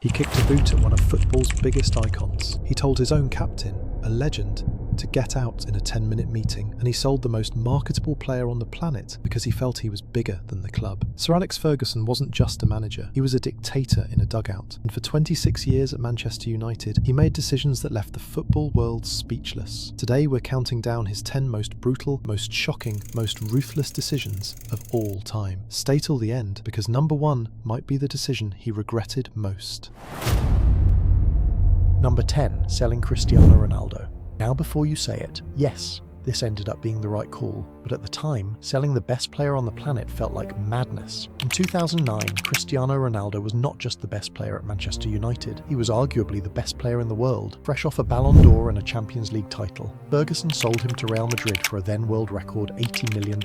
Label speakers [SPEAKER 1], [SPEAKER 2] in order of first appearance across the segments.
[SPEAKER 1] He kicked a boot at one of football's biggest icons. He told his own captain, a legend, to get out in a 10-minute meeting, and he sold the most marketable player on the planet because he felt he was bigger than the club. Sir Alex Ferguson wasn't just a manager, he was a dictator in a dugout, and for 26 years at Manchester United, he made decisions that left the football world speechless. Today we're counting down his 10 most brutal, most shocking, most ruthless decisions of all time. Stay till the end, because number 1 might be the decision he regretted most.
[SPEAKER 2] Number 10. Selling Cristiano Ronaldo. Now before you say it, yes, this ended up being the right call, but at the time, selling the best player on the planet felt like madness. In 2009, Cristiano Ronaldo was not just the best player at Manchester United, he was arguably the best player in the world, fresh off a Ballon d'Or and a Champions League title. Ferguson sold him to Real Madrid for a then world record £80 million.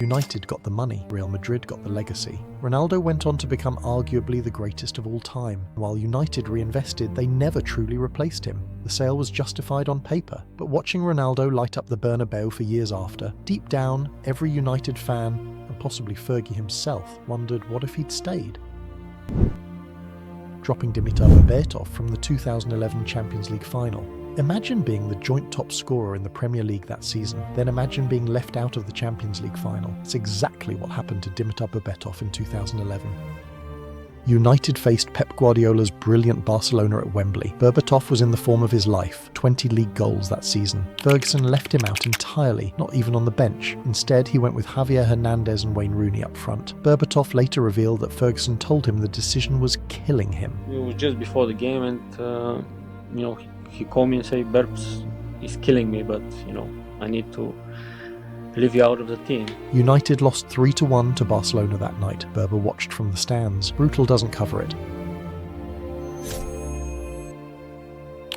[SPEAKER 2] United got the money, Real Madrid got the legacy. Ronaldo went on to become arguably the greatest of all time. While United reinvested, they never truly replaced him. The sale was justified on paper, but watching Ronaldo light up the Bernabeu for years after, deep down, every United fan, and possibly Fergie himself, wondered what if he'd stayed. Dropping Dimitar Berbatov from the 2011 Champions League final. Imagine being the joint top scorer in the Premier League that season, then imagine being left out of the Champions League final. It's exactly what happened to Dimitar Berbatov in 2011. United faced Pep Guardiola's brilliant Barcelona at Wembley. Berbatov was in the form of his life, 20 league goals that season. Ferguson left him out entirely, not even on the bench. Instead, he went with Javier Hernandez and Wayne Rooney up front. Berbatov later revealed that Ferguson told him the decision was killing him.
[SPEAKER 3] It was just before the game and, he called me and said, Berbs is killing me, but, I need to leave you out of the team.
[SPEAKER 2] United lost 3-1 to Barcelona that night. Berber watched from the stands. Brutal doesn't cover it.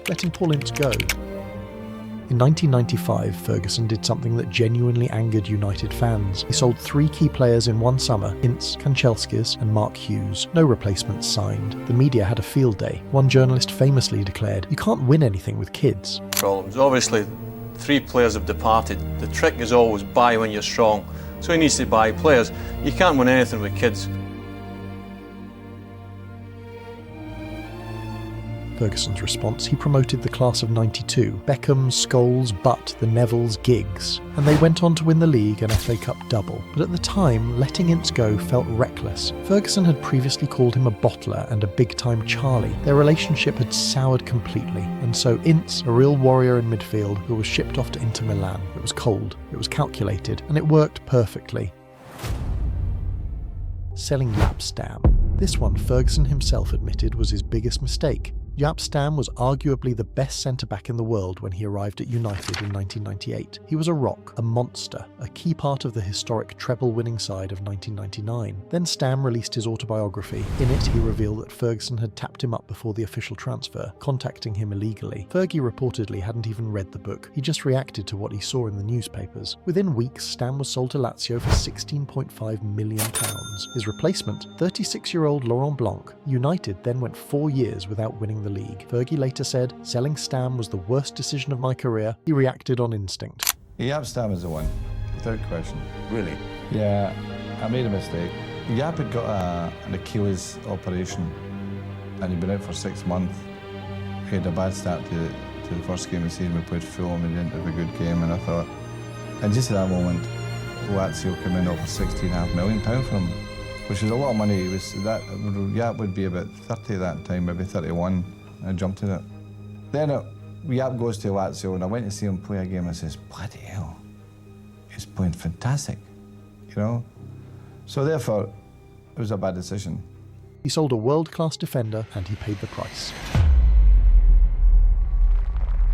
[SPEAKER 2] Letting Paul Ince go. In 1995, Ferguson did something that genuinely angered United fans. He sold 3 key players in one summer, Ince, Kanchelskis and Mark Hughes. No replacements signed. The media had a field day. One journalist famously declared, "You can't win anything with kids."
[SPEAKER 4] Problems. Obviously, 3 players have departed. The trick is always buy when you're strong. So he needs to buy players. You can't win anything with kids.
[SPEAKER 2] Ferguson's response, he promoted the class of '92, Beckham, Scholes, Butt, the Nevilles, Giggs, and they went on to win the league and FA Cup double. But at the time, letting Ince go felt reckless. Ferguson had previously called him a bottler and a big-time Charlie. Their relationship had soured completely, and so Ince, a real warrior in midfield, who was shipped off to Inter Milan. It was cold, it was calculated, and it worked perfectly. Selling Jaap Stam. This one, Ferguson himself admitted, was his biggest mistake. Jaap Stam was arguably the best centre-back in the world when he arrived at United in 1998. He was a rock, a monster, a key part of the historic treble-winning side of 1999. Then Stam released his autobiography. In it, he revealed that Ferguson had tapped him up before the official transfer, contacting him illegally. Fergie reportedly hadn't even read the book. He just reacted to what he saw in the newspapers. Within weeks, Stam was sold to Lazio for £16.5 million. His replacement, 36-year-old Laurent Blanc. United then went 4 years without winning the league. Fergie later said, "Selling Stam was the worst decision of my career." He reacted on instinct.
[SPEAKER 5] Jaap Stam is the one, without question.
[SPEAKER 4] Really?
[SPEAKER 5] Yeah, I made a mistake. Jaap had got an Achilles operation and he'd been out for 6 months. He had a bad start to the first game of the season. We played Fulham and he didn't have a good game, and I thought, and just at that moment, Lazio came in over £16.5 million for him, which was a lot of money. Jaap would be about 30 at that time, maybe 31. I jumped at it. Then Jaap goes to Lazio, and I went to see him play a game. I says, bloody hell, he's playing fantastic, So therefore, it was a bad decision.
[SPEAKER 2] He sold a world-class defender, and he paid the price.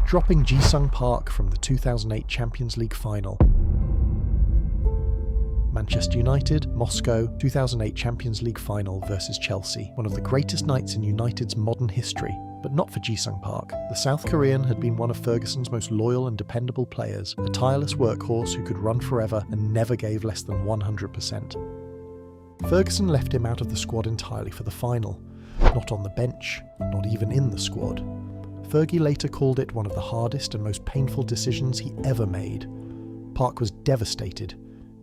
[SPEAKER 2] Dropping Ji-sung Park from the 2008 Champions League final. Manchester United, Moscow, 2008 Champions League final versus Chelsea. One of the greatest nights in United's modern history. But not for Ji-sung Park. The South Korean had been one of Ferguson's most loyal and dependable players, a tireless workhorse who could run forever and never gave less than 100%. Ferguson left him out of the squad entirely for the final. Not on the bench, not even in the squad. Fergie later called it one of the hardest and most painful decisions he ever made. Park was devastated.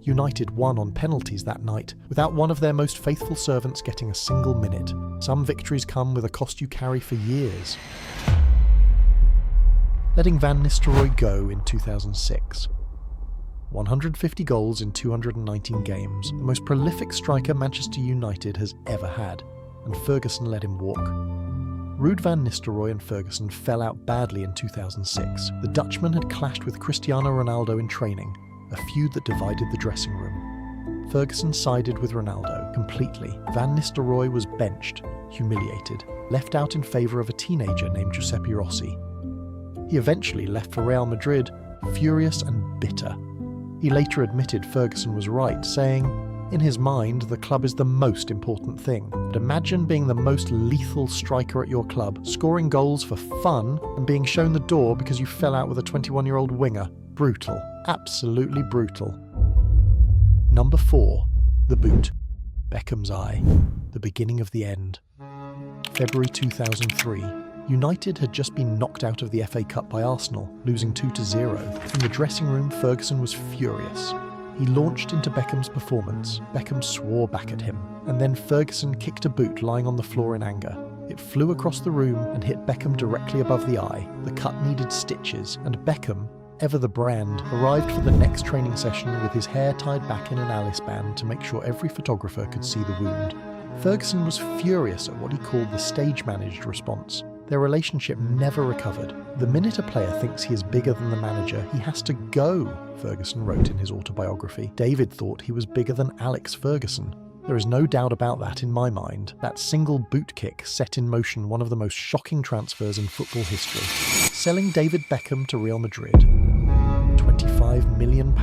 [SPEAKER 2] United won on penalties that night, without one of their most faithful servants getting a single minute. Some victories come with a cost you carry for years. Letting Van Nistelrooy go in 2006. 150 goals in 219 games, the most prolific striker Manchester United has ever had, and Ferguson let him walk. Ruud van Nistelrooy and Ferguson fell out badly in 2006. The Dutchman had clashed with Cristiano Ronaldo in training, a feud that divided the dressing room. Ferguson sided with Ronaldo completely. Van Nistelrooy was benched, humiliated, left out in favour of a teenager named Giuseppe Rossi. He eventually left for Real Madrid, furious and bitter. He later admitted Ferguson was right, saying, "In his mind, the club is the most important thing. But imagine being the most lethal striker at your club, scoring goals for fun, and being shown the door because you fell out with a 21-year-old winger. Brutal. Absolutely brutal." Number 4. The boot. Beckham's eye. The beginning of the end. February 2003. United had just been knocked out of the FA Cup by Arsenal, losing 2-0. In the dressing room, Ferguson was furious. He launched into Beckham's performance. Beckham swore back at him, and then Ferguson kicked a boot lying on the floor in anger. It flew across the room and hit Beckham directly above the eye. The cut needed stitches, and Beckham, ever the brand, arrived for the next training session with his hair tied back in an Alice band to make sure every photographer could see the wound. Ferguson was furious at what he called the stage-managed response. Their relationship never recovered. "The minute a player thinks he is bigger than the manager, he has to go," Ferguson wrote in his autobiography. David thought he was bigger than Alex Ferguson. There is no doubt about that in my mind. That single boot kick set in motion one of the most shocking transfers in football history. Selling David Beckham to Real Madrid. £25 million.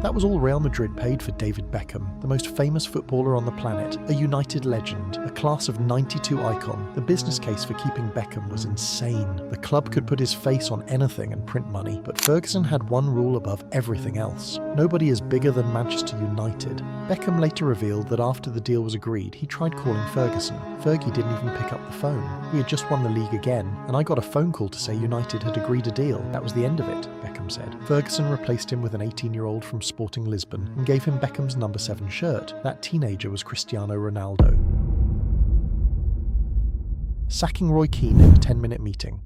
[SPEAKER 2] That was all Real Madrid paid for David Beckham, the most famous footballer on the planet, a United legend, a class of 92 icon. The business case for keeping Beckham was insane. The club could put his face on anything and print money, but Ferguson had one rule above everything else. Nobody is bigger than Manchester United. Beckham later revealed that after the deal was agreed, he tried calling Ferguson. Fergie didn't even pick up the phone. We had just won the league again, and I got a phone call to say United had agreed a deal. That was the end of it, Beckham said. Ferguson replaced him with an 18-year-old from Sporting Lisbon and gave him Beckham's number 7 shirt. That teenager was Cristiano Ronaldo. Sacking Roy Keane in a 10-minute meeting.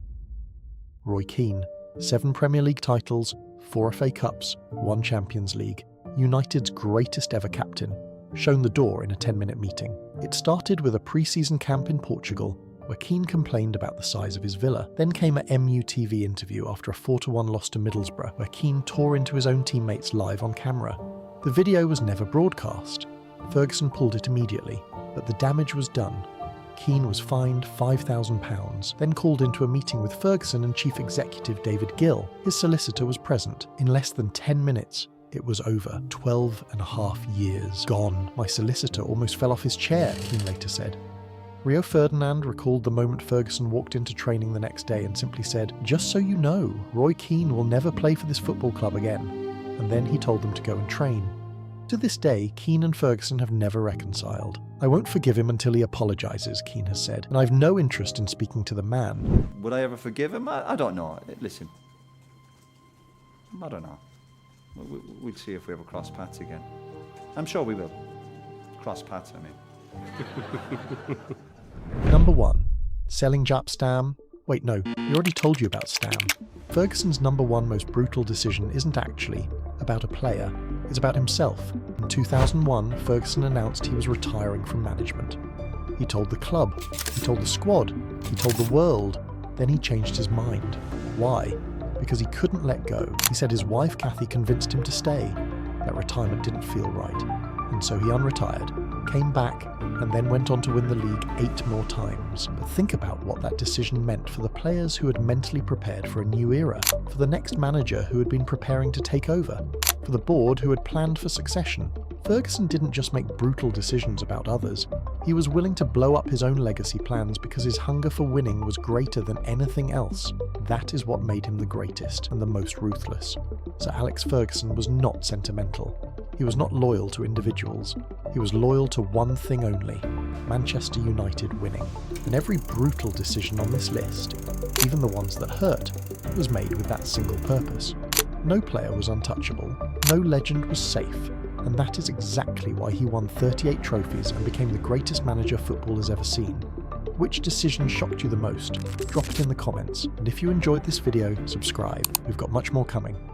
[SPEAKER 2] Roy Keane, 7 Premier League titles, 4 FA Cups, 1 Champions League. United's greatest ever captain, shown the door in a 10-minute meeting. It started with a pre-season camp in Portugal, where Keane complained about the size of his villa. Then came a MUTV interview after a 4-1 loss to Middlesbrough, where Keane tore into his own teammates live on camera. The video was never broadcast. Ferguson pulled it immediately, but the damage was done. Keane was fined £5,000, then called into a meeting with Ferguson and Chief Executive David Gill. His solicitor was present. In less than 10 minutes, it was over. 12.5 years gone. My solicitor almost fell off his chair, Keane later said. Rio Ferdinand recalled the moment Ferguson walked into training the next day and simply said, "Just so you know, Roy Keane will never play for this football club again." And then he told them to go and train. To this day, Keane and Ferguson have never reconciled. "I won't forgive him until he apologises," Keane has said, "and I've no interest in speaking to the man."
[SPEAKER 6] Would I ever forgive him? I don't know. Listen, I don't know. We'll see if we ever cross paths again. I'm sure we will. Cross paths, I mean.
[SPEAKER 2] Number 1. Selling Jaap Stam. Wait, no, we already told you about Stam. Ferguson's number 1 most brutal decision isn't actually about a player, it's about himself. In 2001, Ferguson announced he was retiring from management. He told the club, he told the squad, he told the world, then he changed his mind. Why? Because he couldn't let go. He said his wife Kathy convinced him to stay. That retirement didn't feel right, and so he unretired, came back, and then went on to win the league 8 more times. But think about what that decision meant for the players who had mentally prepared for a new era, for the next manager who had been preparing to take over, for the board who had planned for succession. Ferguson didn't just make brutal decisions about others. He was willing to blow up his own legacy plans because his hunger for winning was greater than anything else. That is what made him the greatest and the most ruthless. Sir Alex Ferguson was not sentimental. He was not loyal to individuals. He was loyal to one thing only: Manchester United winning. And every brutal decision on this list, even the ones that hurt, was made with that single purpose. No player was untouchable. No legend was safe. And that is exactly why he won 38 trophies and became the greatest manager football has ever seen. Which decision shocked you the most? Drop it in the comments, and if you enjoyed this video, subscribe. We've got much more coming.